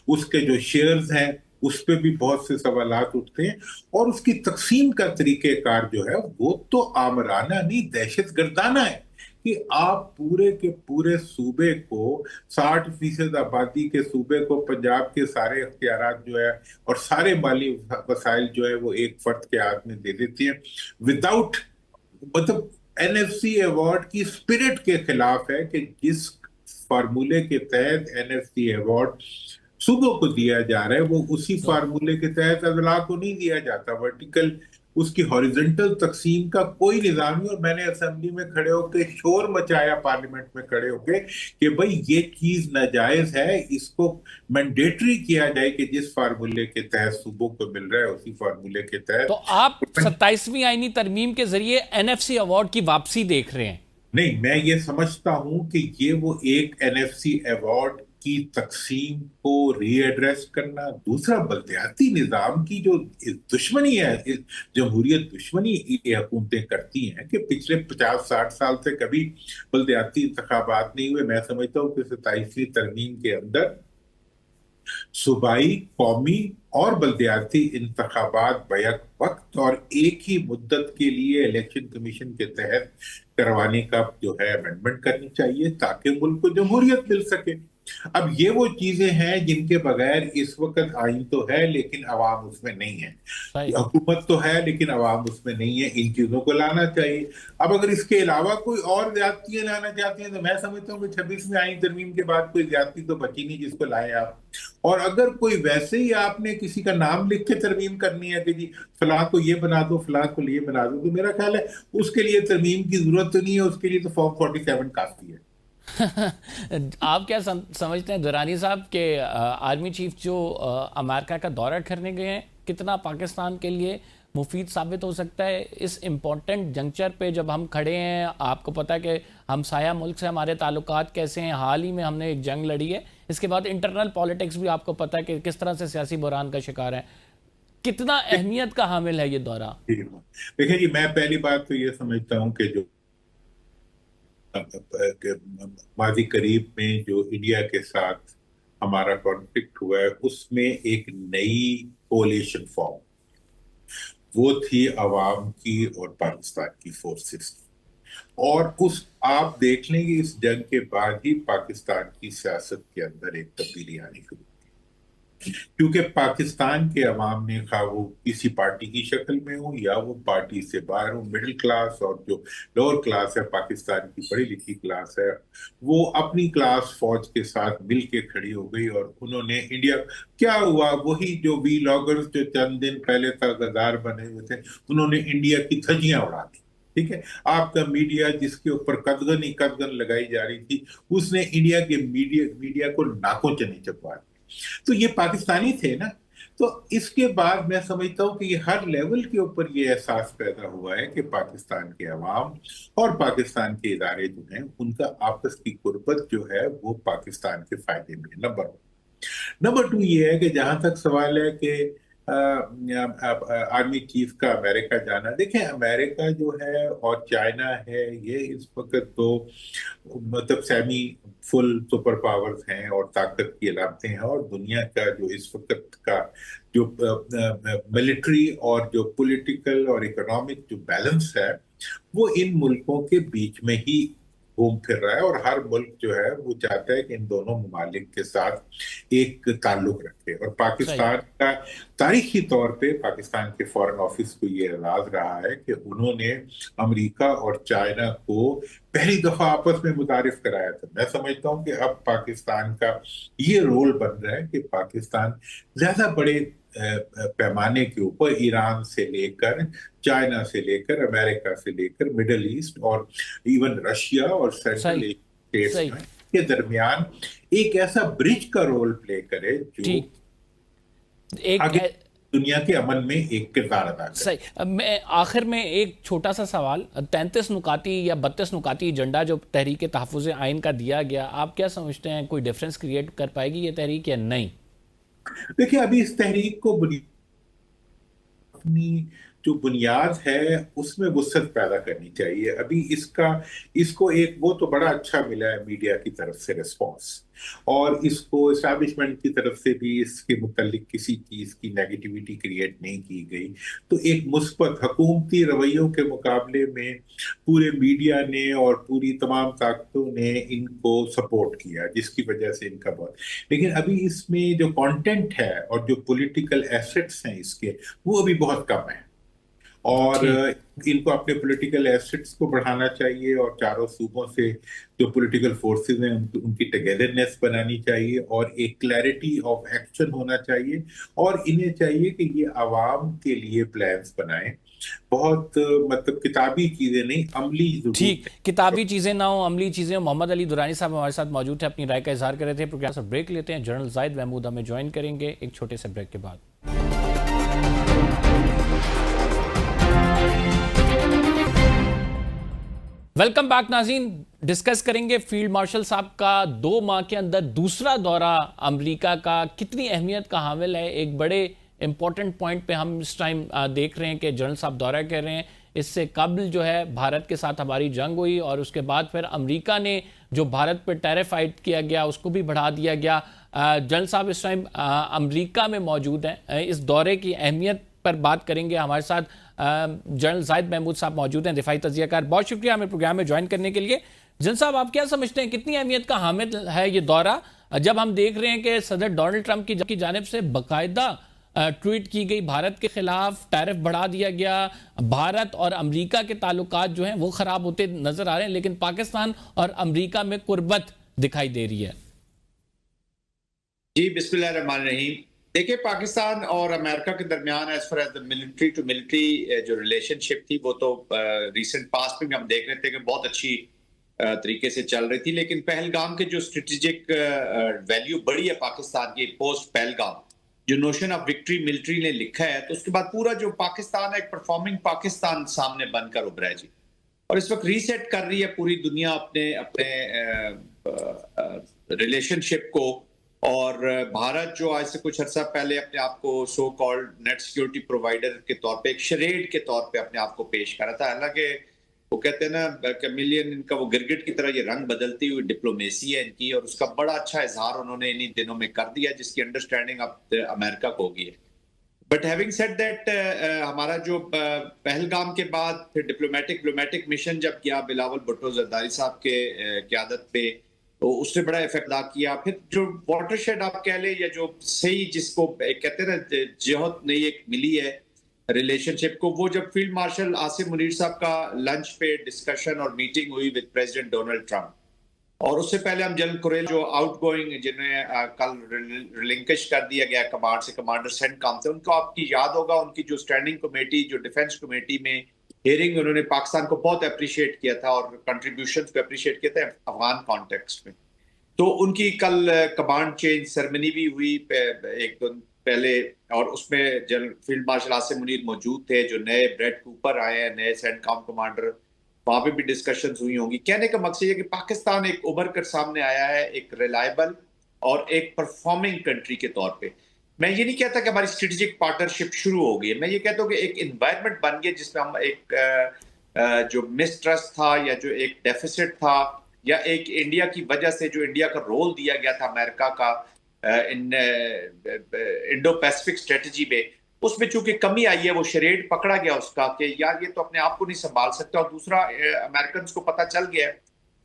उसके जो शेयर्स हैं उस पे भी बहुत से सवालात उठते हैं, और उसकी तकसीम का तरीकेकार जो है वो तो आमराना नहीं दहशतगर्दाना है कि आप पूरे के पूरे सूबे को 60% आबादी के सूबे को पंजाब के सारे अख्तियारात जो है और सारे माली वसाइल जो है वो एक फर्द के हाथ में दे देती हैं विदाउट, मतलब एनएफसी अवार्ड की स्पिरिट के खिलाफ है कि जिस फार्मूले के तहत एनएफसी अवार्ड सूबों को दिया जा रहा है वो उसी फार्मूले के तहत अदला को नहीं दिया जाता। वर्टिकल उसकी हॉरिजॉन्टल तकसीम का कोई निजाम नहीं। और मैंने असेंबली में खड़े होकर शोर मचाया, पार्लियामेंट में खड़े होकर, कि भाई ये चीज नाजायज है, इसको मैंडेटरी किया जाए कि जिस फार्मूले के तहत सूबों को मिल रहा है उसी फार्मूले के तहत। तो आप 27वीं आईनी तरमीम के जरिए एनएफसी अवार्ड की वापसी देख रहे हैं? नहीं, मैं ये समझता हूं कि ये वो एक एनएफसी अवार्ड की तकसीम को रीएड्रेस करना, दूसरा बल्दियाती निजाम की जो दुश्मनी है, जमहूरियत दुश्मनी ये हुकूमतें करती हैं कि पिछले 50-60 साल से कभी बल्दियाती इंतखाबात नहीं हुए। मैं समझता हूँ कि 27वीं तरमीम के अंदर सूबाई, कौमी और बल्दियाती इंतखाबात बैक वक्त और एक ही मुद्दत के लिए इलेक्शन कमीशन के तहत करवाने का जो है अमेंडमेंट करनी चाहिए, ताकि मुल्क को जमहूरियत मिल सके। अब ये वो चीजें हैं जिनके बगैर इस वक्त आइन तो है लेकिन अवाम उसमें नहीं है, सही। हुकूमत तो है लेकिन अवाम उसमें नहीं है। इन चीजों को लाना चाहिए। अब अगर इसके अलावा कोई और ज्यादतियां लाना चाहते हैं तो मैं समझता हूँ कि 26वीं आईन तरमीम के बाद कोई ज्यादती तो बची नहीं जिसको लाए आप। और अगर कोई वैसे ही आपने किसी का नाम लिख के तरमीम करनी है कि जी फलां को ये बना दो, फलां को ये बना दो, तो मेरा ख्याल है उसके लिए तरमीम की जरूरत तो नहीं है, उसके लिए तो फॉर्म 47 काफी है। आप क्या समझते हैं दुरानी साहब के आर्मी चीफ जो अमेरिका का दौरा करने गए हैं, कितना पाकिस्तान के लिए मुफीद साबित हो सकता है इस इम्पोर्टेंट जंक्चर पे जब हम खड़े हैं? आपको पता है कि हमसाया मुल्क से हमारे ताल्लुकात कैसे हैं, हाल ही में हमने एक जंग लड़ी है, इसके बाद इंटरनल पॉलिटिक्स भी आपको पता है कि किस तरह से सियासी बहरान का शिकार है। कितना अहमियत का हामिल है ये दौरा? देखिए जी, मैं पहली बात तो ये समझता हूँ कि जो माजी करीब में जो इंडिया के साथ हमारा कॉन्फ्लिक्ट हुआ है उसमें एक नई कोलिशन फॉर्म, वो थी अवाम की और पाकिस्तान की फोर्सेस की। और उस आप देख लेंगे इस जंग के बाद ही पाकिस्तान की सियासत के अंदर एक तब्दीली आनी शुरू, क्योंकि पाकिस्तान के अवाम ने, खा वो किसी पार्टी की शक्ल में हो या वो पार्टी से बाहर हो, मिडिल क्लास और जो लोअर क्लास है पाकिस्तान की पढ़ी लिखी क्लास है, वो अपनी क्लास फौज के साथ मिल के खड़ी हो गई। और उन्होंने इंडिया, क्या हुआ, वही जो वीलॉगर्स जो चंद दिन पहले तक गद्दार बने हुए थे, उन्होंने इंडिया की धज्जियां उड़ा दी। ठीक है, आपका मीडिया जिसके ऊपर कदगन ही कदगन लगाई जा रही थी, उसने इंडिया के मीडिया को नाकों चने चबवा दी। तो ये पाकिस्तानी थे ना। तो इसके बाद मैं समझता हूं कि ये हर लेवल के ऊपर ये एहसास पैदा हुआ है कि पाकिस्तान के अवाम और पाकिस्तान के इदारे जो हैं उनका आपस की कुर्बत जो है वो पाकिस्तान के फायदे में। नंबर 2 ये है कि जहां तक सवाल है कि आर्मी चीफ का अमेरिका जाना, देखें अमेरिका जो है और चाइना है, ये इस वक्त तो मतलब सेमी फुल सुपर पावर्स हैं और ताकत की अलामतें हैं। और दुनिया का जो इस वक्त का जो मिलिट्री और जो पॉलिटिकल और इकोनॉमिक जो बैलेंस है वो इन मुल्कों के बीच में ही घूम फिर रहा है। और हर मुल्क जो है वो चाहता है कि इन दोनों ममालिक के साथ एक ताल्लुक रखे। और पाकिस्तान का तारीखी तौर पे पाकिस्तान के फॉरेन ऑफिस को ये एजाज रहा है कि उन्होंने अमेरिका और चाइना को पहली दफा आपस में मुतारिफ कराया था। मैं समझता हूं कि अब पाकिस्तान का ये रोल बन रहा है कि पाकिस्तान ज्यादा बड़े पैमाने के ऊपर ईरान से लेकर, चाइना से लेकर, अमेरिका से लेकर, मिडिल ईस्ट और इवन रशिया और सेंट्रल एशिया के दरमियान एक ऐसा ब्रिज का रोल प्ले करे जो आगे दुनिया के अमन में एक किरदार अदा करे। सही। मैं आखिर में एक छोटा सा सवाल, 33 नुकाती या 32 नुकाती एजेंडा जो तहरीक तहफ़्फ़ुज़ आइन का दिया गया, आप क्या समझते हैं कोई डिफरेंस क्रिएट कर पाएगी ये तहरीक या नहीं? देखिए, अभी इस तहरीक को अपनी जो बुनियाद है उसमें वुसअत पैदा करनी चाहिए। अभी इसको एक वो तो बड़ा अच्छा मिला है मीडिया की तरफ से रिस्पांस, और इसको एस्टैब्लिशमेंट की तरफ से भी इसके मुतालिक किसी चीज की नेगेटिविटी क्रिएट नहीं की गई। तो एक मुस्बत हुकूमती रवैयों के मुकाबले में पूरे मीडिया ने और पूरी तमाम ताकतों ने इनको सपोर्ट किया, जिसकी वजह से इनका बहुत। लेकिन अभी इसमें जो कंटेंट है और जो पॉलिटिकल एसेट्स हैं इसके, वो अभी बहुत कम है। और इनको अपने पॉलिटिकल एसेट्स को बढ़ाना चाहिए और चारों सूबों से जो पॉलिटिकल फोर्सेस हैं उनकी टुगेदरनेस बनानी चाहिए और एक क्लैरिटी ऑफ एक्शन होना चाहिए। और इन्हें चाहिए कि ये आवाम के लिए प्लान्स बनाएं, बहुत मतलब किताबी चीजें नहीं, अमली। ठीक, किताबी चीजें ना हो, अमली चीजें। मोहम्मद अली दुरानी साहब हमारे साथ मौजूद थे, अपनी राय का इजहार कर रहे थे। प्रोग्राम से ब्रेक लेते हैं, जनरल जाहिद महमूद हमें ज्वाइन करेंगे एक छोटे से ब्रेक के बाद। वेलकम बैक नाज़रीन। डिस्कस करेंगे फील्ड मार्शल साहब का 2 माह के अंदर दूसरा दौरा अमेरिका का कितनी अहमियत का हामिल है। एक बड़े इंपॉर्टेंट पॉइंट पे हम इस टाइम देख रहे हैं कि जनरल साहब दौरा कर रहे हैं। اس سے قبل جو ہے بھارت کے ساتھ ہماری جنگ ہوئی اور اس کے بعد پھر امریکہ نے جو بھارت پہ ٹیرف عائد کیا گیا اس کو بھی بڑھا دیا گیا. جنرل صاحب اس ٹائم امریکہ میں موجود ہیں, اس دورے کی اہمیت پر بات کریں گے. ہمارے ساتھ جنرل زاہد محمود صاحب موجود ہیں, دفاعی تجزیہ کار. بہت شکریہ ہمیں پروگرام میں جوائن کرنے کے لیے. جنرل صاحب, آپ کیا سمجھتے ہیں کتنی اہمیت کا حامل ہے یہ دورہ, جب ہم دیکھ رہے ہیں کہ صدر ڈونلڈ ٹرمپ کی جانب سے باقاعدہ ٹویٹ کی گئی, بھارت کے خلاف ٹیرف بڑھا دیا گیا, بھارت اور امریکہ کے تعلقات جو ہیں وہ خراب ہوتے نظر آ رہے ہیں, لیکن پاکستان اور امریکہ میں قربت دکھائی دے رہی ہے. جی بسم اللہ الرحمن الرحیم. دیکھیں, پاکستان اور امریکہ کے درمیان as far as military to military جو ریلیشن شپ تھی وہ تو ریسنٹ پاسٹ میں ہم دیکھ رہے تھے کہ بہت اچھی طریقے سے چل رہی تھی, لیکن پہلگام کے جو اسٹریٹجک ویلیو بڑی ہے پاکستان کی پوسٹ پہلگام, جو نوشن آف وکٹری ملٹری نے لکھا ہے, تو اس کے بعد پورا جو پاکستان ہے ایک پرفارمنگ پاکستان سامنے بن کر ابھرا ہے جی, اور اس وقت ریسیٹ کر رہی ہے پوری دنیا اپنے ریلیشن شپ کو. اور بھارت جو آج سے کچھ عرصہ پہلے اپنے آپ کو so called net security provider کے طور پہ, ایک شریڈ کے طور پہ اپنے آپ کو پیش کر رہا تھا, حالانکہ وہ کہتے ہیں نا کیمیلین, ان کا وہ گرگٹ کی طرح یہ رنگ بدلتی ہوئی ڈپلومیسی ہے ان کی, اور اس کا بڑا اچھا اظہار انہوں نے انہی دنوں میں کر دیا, جس کی انڈرسٹینڈنگ اب امریکہ کو ہوگی ہے. بٹ ہیونگ سیڈ دیٹ, ہمارا جو پہلگام کے بعد پھر ڈپلومیٹک مشن جب کیا بلاول بھٹو زرداری صاحب کے قیادت پہ, تو اس نے بڑا افیکٹ ادا کیا. پھر جو واٹر شیڈ آپ کہہ لیں, یا جو صحیح جس کو کہتے ہیں نا جہت نئی ایک ملی ہے ریلیشن شپ کو, وہ جب فیلڈ مارشل عاصم منیر صاحب کا لنچ پہ ڈسکشن اور میٹنگ ہوئی ود پریزیڈنٹ ڈونلڈ ٹرمپ, اور اس سے پہلے ہم جنرل کوریل جو آؤٹ گوئنگ جنہیں کل ریلنکش کر دیا گیا کمانڈ سے, کمانڈر سینٹ کام سے, ان کو آپ کی یاد ہوگا ان کی جو اسٹینڈنگ کمیٹی جو ڈیفنس کمیٹی میں ہیئرنگ, انہوں نے پاکستان کو بہت اپریشیٹ کیا تھا اور کنٹریبیوشنز کو اپریشیٹ کیا تھا افغان کانٹیکسٹ میں. تو ان کی کل کمانڈ چینج سرمنی بھی ہوئی ایک دن پہلے, اور اس میں general field marshal Asim Munir موجود تھے, جو نئے بریڈ کوپر آئے ہیں, نئے سینٹ کام کمانڈر, وہاں پہ بھی ڈسکشنز ہوئی ہوں گی. کہنے کا مقصد یہ کہ پاکستان ایک ابھر کر سامنے آیا ہے ایک ریلائبل اور ایک پرفارمنگ کنٹری کے طور پہ. میں یہ نہیں کہتا کہ ہماری اسٹریٹجک پارٹنرشپ شروع ہو گئی ہے, میں یہ کہتا ہوں کہ ایک انوائرمنٹ بن گیا جس میں ہم ایک جو مسٹرسٹ تھا, یا جو ایک ڈیفیسٹ تھا, یا ایک انڈیا کی وجہ سے جو انڈیا کا رول دیا گیا تھا امریکہ کا انڈو پیسفک اسٹریٹجی میں, اس میں چونکہ کمی آئی ہے, وہ شریڈ پکڑا گیا اس کا کہ یار یہ تو اپنے آپ کو نہیں سنبھال سکتا. اور دوسرا, امریکنز کو پتہ چل گیا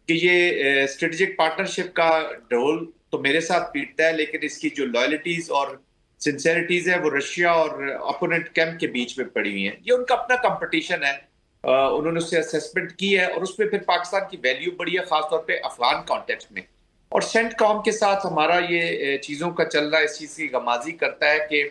کہ یہ اسٹریٹجک پارٹنرشپ کا ڈھول تو میرے ساتھ پیٹتا ہے, لیکن اس کی جو لائلٹیز اور سنسیریٹیز ہے وہ رشیا اور اپوننٹ کیمپ کے بیچ میں پڑی ہوئی ہیں. یہ ان کا اپنا کمپٹیشن ہے, انہوں نے اس سے اسیسمنٹ کی ہے, اور اس پہ پھر پاکستان کی ویلیو بڑی ہے, خاص طور پہ افغان کانٹیکسٹ میں. اور سینٹ کام کے ساتھ ہمارا یہ چیزوں کا چلنا اس چیز کی غمازی کرتا ہے کہ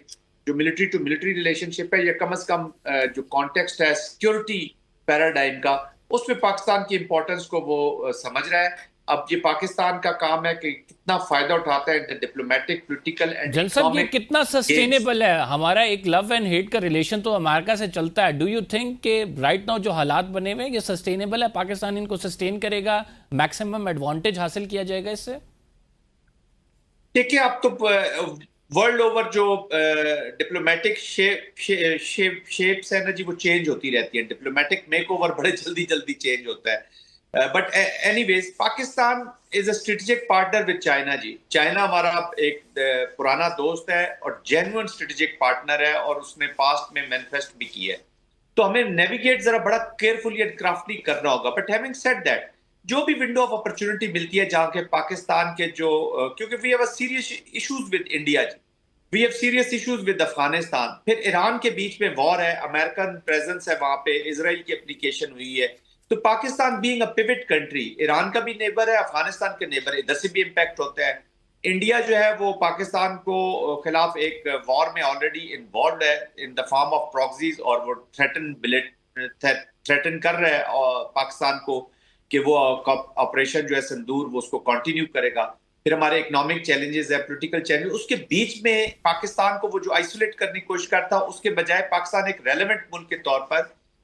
جو ملٹری ٹو ملٹری ریلیشن شپ ہے, یہ کم از کم جو کانٹیکسٹ ہے سیکیورٹی پیراڈائم کا, اس میں پاکستان کی امپورٹنس کو وہ سمجھ رہا ہے. اب یہ پاکستان کا کام ہے کہ کتنا فائدہ اٹھاتا ہے ڈپلومیٹک, پولیٹیکل اینڈ جنرل صاحب, یہ کتنا سسٹینیبل ہے؟ ہمارا ایک لو اینڈ ہیٹ کا ریلیشن تو امریکہ سے چلتا ہے. ڈو یو تھنک کہ رائٹ ناؤ جو حالات بنے ہوئے ہیں یہ سسٹینیبل ہے؟ پاکستان ان کو سسٹین کرے گا, میکسیمم ایڈوانٹیج حاصل کیا جائے گا اس سے؟ دیکھیں, اب تو ورلڈ اوور جو ڈپلومیٹک شیپس ہیں نا جی, وہ چینج ہوتی رہتی ہیں. ڈپلومیٹک میک اوور بڑے جلدی چینج ہوتا ہے. But anyways, Pakistan is a strategic partner with China ji. China ہمارا ایک پرانا دوست ہے اور جینوئن اسٹریٹجک پارٹنر ہے, اور اس نے پاسٹ میں مینیفیسٹ بھی کی ہے. تو ہمیں نیویگیٹ ذرا بڑا کیئرفلی اینڈ کرافٹلی کرنا ہوگا. بٹ ہیونگ سیڈ دیٹ, جو بھی ونڈو آف اپرچونٹی ملتی ہے جہاں کے پاکستان کے جو, کیونکہ we have serious issues with India ji, we have serious issues with Afghanistan, پھر ایران کے بیچ میں وار ہے, امریکن پریزنس ہے وہاں پہ, اسرائیل کی اپلیکیشن ہوئی ہے. تو Pakistan being a pivot country, Iran کا بھی نیبر ہے, افغانستان کے نیبر ہے, ادھر سے بھی امپیکٹ ہوتا ہے. انڈیا جو ہے وہ پاکستان کو خلاف ایک وار میں آلریڈی انوالوڈ ہے ان دا فارم آف پراکسیز, اور وہ تھریٹن کر رہا ہے پاکستان کو کہ وہ آپریشن جو ہے سندور وہ اس کو کنٹینیو کرے گا. پھر ہمارے اکنامک چیلنجز ہے, پولیٹیکل چیلنجز, اس کے بیچ میں پاکستان کو وہ جو آئسولیٹ کرنے کی کوشش کرتا, اس کے بجائے پاکستان ایک ریلیونٹ ملک کے طور پر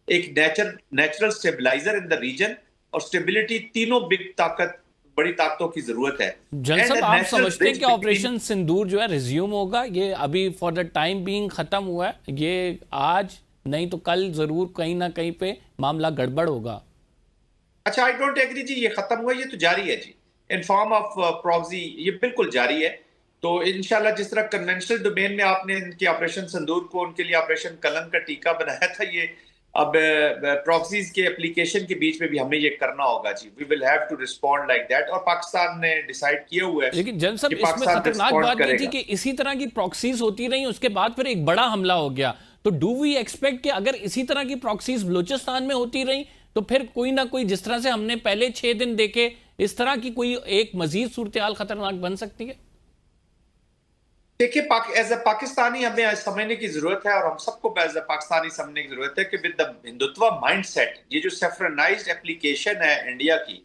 ایک natural stabiliser in the region, اور سٹیبلٹی تینوں بڑی طاقتوں کی ضرورت ہے. جنرل صاحب, آپ سمجھتے ہیں کہ آپریشن سندور جو ہے ریزیوم ہوگا؟ یہ ابھی فار دا ٹائم بینگ ختم ہوا ہے, یہ آج نہیں تو کل ضرور کہیں نہ کہیں پہ معاملہ گڑبڑ ہوگا. اچھا آئی ڈونٹ ایگری جی، یہ ختم ہوا، یہ تو جاری ہے جی، ان فارم آف پراکسی یہ بالکل جاری ہے. تو انشاءاللہ جس طرح کنونشنل ڈومین میں آپ نے ان کی آپریشن سندور کو ان کے لیے آپریشن قلم کا ٹیکہ بنایا تھا، یہ اب پراکسیز کے اپلیکیشن کے بیچ میں بھی ہمیں یہ کرنا ہوگا جی. We will have to respond like that, اور پاکستان نے ڈیسائیڈ کیا ہوا ہے. لیکن جن صاحب اس میں خطرناک بات یہ تھی کہ اسی طرح کی پراکسیز ہوتی رہی، اس کے بعد پھر ایک بڑا حملہ ہو گیا. تو ڈو وی ایکسپیکٹ کہ اگر اسی طرح کی پراکسیز بلوچستان میں ہوتی رہی تو پھر کوئی نہ کوئی، جس طرح سے ہم نے پہلے 6 دن دیکھے، اس طرح کی کوئی ایک مزید صورتحال خطرناک بن سکتی ہے؟ دیکھیں ایز اے پاکستانی ہمیں سمجھنے کی ضرورت ہے، اور ہم سب کو ایز اے پاکستانی سمجھنے کی ضرورت ہے کہ with the Hindutva mindset, یہ جو سیفرنائزڈ اپلیکیشن ہے انڈیا کی،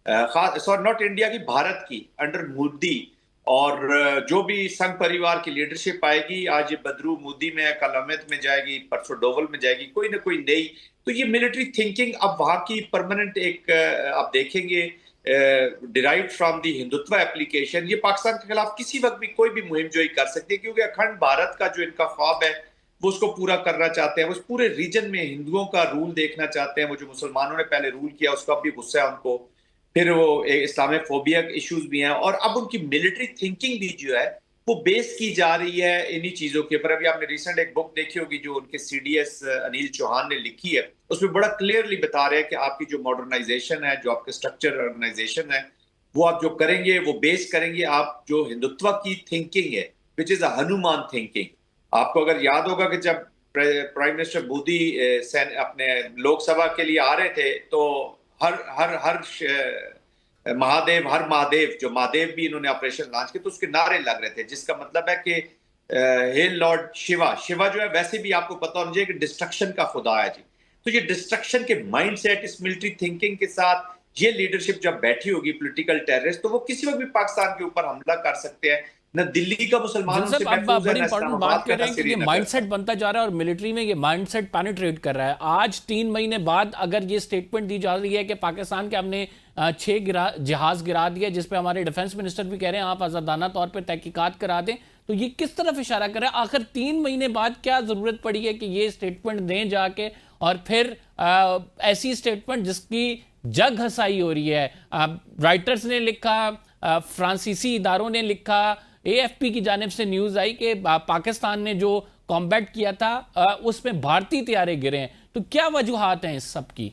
ناٹ انڈیا کی، بھارت کی انڈر مودی، اور جو بھی سنگھ پریوار کی لیڈرشپ آئے گی، آج بدرو مودی میں، کل امیت میں جائے گی، پرسوں ڈوول میں جائے گی، کوئی نہ کوئی نئی، تو یہ ملٹری تھنکنگ اب وہاں کی پرماننٹ ایک آپ دیکھیں گے derived from the Hindutva application, یہ پاکستان کے خلاف کسی وقت بھی کوئی بھی مہم جوئی کر سکتی ہے، کیونکہ اکھنڈ بھارت کا جو ان کا خواب ہے وہ اس کو پورا کرنا چاہتے ہیں. وہ اس پورے ریجن میں ہندوؤں کا رول دیکھنا چاہتے ہیں. وہ جو مسلمانوں نے پہلے رول کیا اس کا بھی غصہ ہے ان کو، پھر وہ اسلامی فوبیا ایشوز بھی ہیں، اور اب ان کی ملٹری تھنکنگ بھی جو ہے وہ بیس کی جا رہی ہے انہی چیزوں کے اوپر. ابھی آپ نے ریسنٹ ایک بک دیکھی ہوگی جو ان کے C D S Anil Chauhan نے لکھی ہے، اس میں بڑا کلیئرلی بتا رہے ہیں کہ آپ کی جو ماڈرنائزیشن ہے، جو آپ کے اسٹرکچر آرگنائزیشن ہے، وہ آپ جو کریں گے وہ بیس کریں گے آپ جو ہندوتوا کی تھنکنگ ہے، وچ از اے ہنومان تھنکنگ. آپ کو اگر یاد ہوگا کہ جب پرائم منسٹر مودی اپنے لوک سبھا کے لیے آ رہے تھے تو ہر مہادیو، ہر مہادیو، جو مہادیو بھی انہوں نے آپریشن لانچ کیا تو اس کے نعرے لگ رہے تھے، جس کا مطلب ہے کہ ہیل لارڈ شیوا. شیوا جو ہے ویسے بھی آپ کو پتا ہونا چاہیے کہ ڈسٹرکشن کا خدا ہے جی. تو یہ ڈسٹرکشن کے مائنڈ سیٹ، اس ملٹری تھنکنگ کے ساتھ یہ لیڈرشپ جب بیٹھی ہوگی پولیٹیکل ٹیررسٹ، تو وہ کسی وقت بھی پاکستان کے اوپر حملہ کر سکتے ہیں. نہ دلی کا مسلمان ان سے محفوظ ہے، نہ اسلام آباد کا، نہ سری نگر. مائنڈ سیٹ بنتا جا رہا ہے اور ملٹری میں یہ مائنڈ سیٹ پینیٹریٹ کر رہا ہے. آج 3 مہینے بعد اگر یہ سٹیٹمنٹ دی جا رہی ہے کہ پاکستان کے ہم نے 6 جہاز گرا دیا، جس پہ ہمارے ڈیفنس منسٹر بھی کہہ رہے ہیں آپ آزادانہ طور پہ تحقیقات کرا دیں، تو یہ کس طرف اشارہ کر رہا ہے؟ آخر 3 مہینے بعد کیا ضرورت پڑی ہے کہ یہ سٹیٹمنٹ دیں جا کے، اور پھر ایسی سٹیٹمنٹ جس کی جگ ہسائی ہو رہی ہے؟ رائٹرز نے لکھا، فرانسیسی اداروں نے لکھا، اے ایف پی کی جانب سے نیوز آئی کہ پاکستان نے جو کامبیٹ کیا تھا اس میں بھارتی طیارے گرے ہیں. تو کیا وجوہات ہیں اس سب کی؟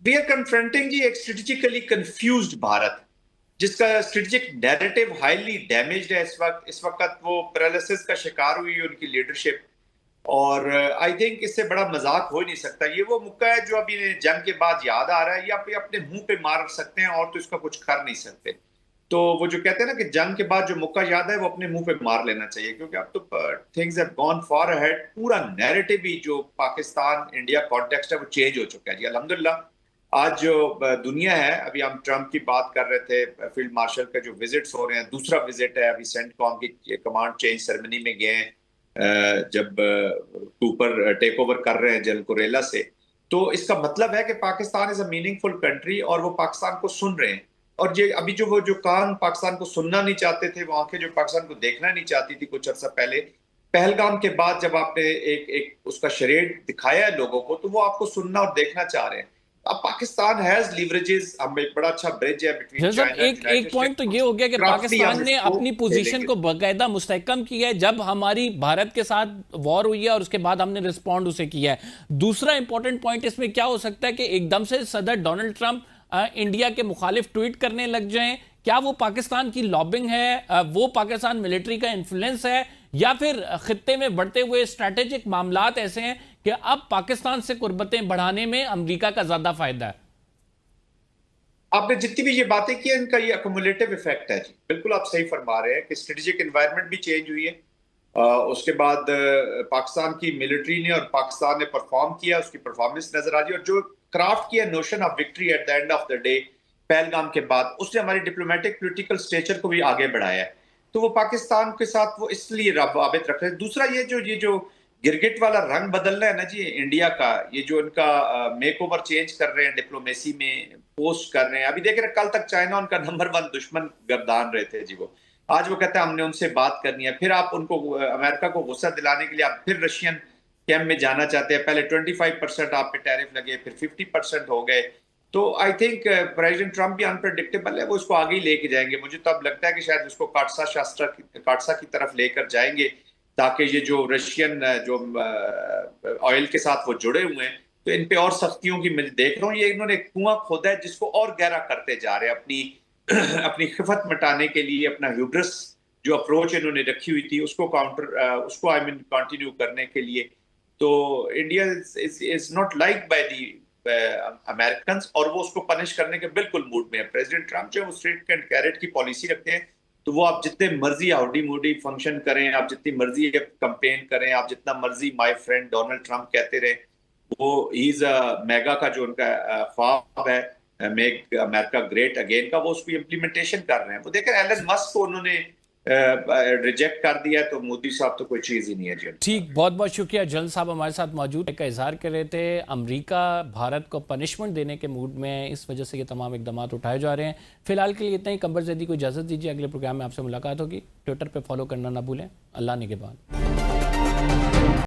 We are confronting جی ایک اسٹریٹجیکلی کنفیوزڈ بھارت، جس کا اسٹریٹجک نیریٹو ہائیلی ڈیمیجڈ ہے. اس وقت وہ پیرالسس کا شکار ہوئی ان کی لیڈرشپ، اور آئی تھنک اس سے بڑا مذاق ہو ہی نہیں سکتا. یہ وہ موقع ہے جو ابھی جنگ کے بعد یاد آ رہا ہے، یا اپنے منہ پہ مار سکتے ہیں اور تو اس کا کچھ کر نہیں سکتے. تو وہ جو کہتے ہیں نا کہ جنگ کے بعد جو موقع یاد ہے وہ اپنے منہ پہ مار لینا چاہیے، کیونکہ اب تو things have gone far ahead. پورا نیریٹو ہی جو پاکستان انڈیا کانٹیکسٹ ہے وہ چینج ہو چکا ہے جی. الحمدللہ آج جو دنیا ہے، ابھی ہم ٹرمپ کی بات کر رہے تھے، فیلڈ مارشل کا جو وزٹس ہو رہے ہیں، دوسرا وزٹ ہے ابھی سینٹ کام کی کمانڈ چینج سیریمنی میں گئے ہیں جب کوپر ٹیک اوور کر رہے ہیں جنرل کوریلا سے. تو اس کا مطلب ہے کہ Pakistan is a meaning full country, اور وہ پاکستان کو سن رہے ہیں. اور یہ ابھی وہ جو کان پاکستان کو سننا نہیں چاہتے تھے، وہ آنکھیں جو پاکستان کو دیکھنا نہیں چاہتی تھی کچھ عرصہ پہلے، پہلگام کے بعد جب آپ نے ایک اس کا شریڈ دکھایا ہے لوگوں کو، تو وہ آپ کو سننا اور دیکھنا چاہ رہے ہیں. اب پاکستان ہیز لیوریجز، ہم ایک بڑا اچھا برج ہے بٹوین چائنا. ایک پوائنٹ تو یہ ہو گیا کہ پاکستان نے اپنی پوزیشن کو باقاعدہ مستحکم کیا ہے جب ہماری بھارت کے ساتھ وار ہوئی ہے، اور اس کے بعد ہم نے رسپونڈ اسے کیا ہے. دوسرا امپورٹنٹ پوائنٹ اس میں کیا ہو سکتا ہے کہ ایک دم سے صدر ڈونلڈ ٹرمپ انڈیا کے مخالف ٹویٹ کرنے لگ جائیں؟ کیا وہ پاکستان کی لابنگ ہے، وہ پاکستان ملٹری کا انفلوئنس ہے، یا پھر خطے میں بڑھتے ہوئے اسٹریٹجک معاملات ایسے ہیں کہ اب پاکستان سے قربتیں بڑھانے میں امریکہ کا زیادہ فائدہ ہے؟ آپ نے جتنی بھی یہ باتیں کی ہیں ان کا یہ اکومولیٹو ایفیکٹ ہے جی. بالکل آپ صحیح فرما رہے ہیں کہ اسٹریٹجک انوائرمنٹ بھی چینج ہوئی ہے. اس کے بعد پاکستان کی ملٹری نے اور پاکستان نے پرفارم کیا، اس کی پرفارمنس نظر آ رہی ہے، اور جو کرافٹ کیا notion of victory at the end of the day Pahalgam کے بعد، اس نے ہماری ڈپلومیٹک پولیٹیکل اسٹیچر کو بھی آگے بڑھایا ہے. تو وہ پاکستان کے ساتھ وہ اس لیے رابط رکھ رہے ہیں. دوسرا یہ جو گرگٹ والا رنگ بدلنا ہے نا جی انڈیا کا، یہ جو ان کا میک اوور چینج کر رہے ہیں ڈپلومیسی میں، پوسٹ کر رہے ہیں. ابھی دیکھ رہے ہیں کل تک چائنا ان کا نمبر 1 دشمن گردان رہے تھے جی. وہ آج وہ کہتے ہیں ہم نے ان سے بات کرنی ہے. پھر آپ ان کو امریکہ کو غصہ دلانے کے لیے آپ پھر رشین कैंप में जाना चाहते हैं, पहले 25% आप पे टैरिफ लगे, फिर 50% हो गए। तो आई थिंक प्रेसिडेंट ट्रम्प भी अनप्रेडिक्टेबल है, वो उसको आगे ही लेके जाएंगे। मुझे तो अब लगता है कि शायद उसको काटसा की तरफ लेकर जाएंगे, ताकि ये जो रशियन जो ऑयल के साथ वो जुड़े हुए हैं, तो इन पे और सख्तियों की मैं देख रहा हूँ। ये इन्होंने कुआं खोदा है जिसको और गहरा करते जा रहे हैं अपनी अपनी खिफत मिटाने के लिए। अपना ह्यूब्रिस जो अप्रोच इन्होंने रखी हुई थी उसको उसको आई मीन कंटिन्यू करने के लिए। तो India is not like by the American, और वो उसको पनिश करने के बिल्कुल मूड में है। प्रेसिडेंट ट्रम्प जो है वो स्ट्रेट एंड कैरेट की पॉलिसी रखते हैं, तो वो आप जितने मर्जी हाउडी मोडी फंक्शन करें, आप जितनी मर्जी कंपेन करें, आप जितना मर्जी माय फ्रेंड डोनाल्ड ट्रम्प कहते रहे, वो ही इज मेगा का जो उनका ख्वाब है, मेक अमेरिका ग्रेट अगेन का, वो उसकी इम्प्लीमेंटेशन कर रहे हैं। वो देखें एलन मस्क को उन्होंने रिजेक्ट कर दिया, तो मोदी साहब तो कोई चीज ही नहीं है जी। ठीक, बहुत बहुत शुक्रिया। जल साहब हमारे साथ मौजूद का इजहार कर रहे थे, अमेरिका भारत को पनिशमेंट देने के मूड में है, इस वजह से ये तमाम इकदाम उठाए जा रहे हैं। फिलहाल के लिए इतना ही। कंबर ज़ैदी को इजाज़त दीजिए, अगले प्रोग्राम में आपसे मुलाकात होगी। ट्विटर पे फॉलो करना ना भूलें। अल्लाह निगहबान।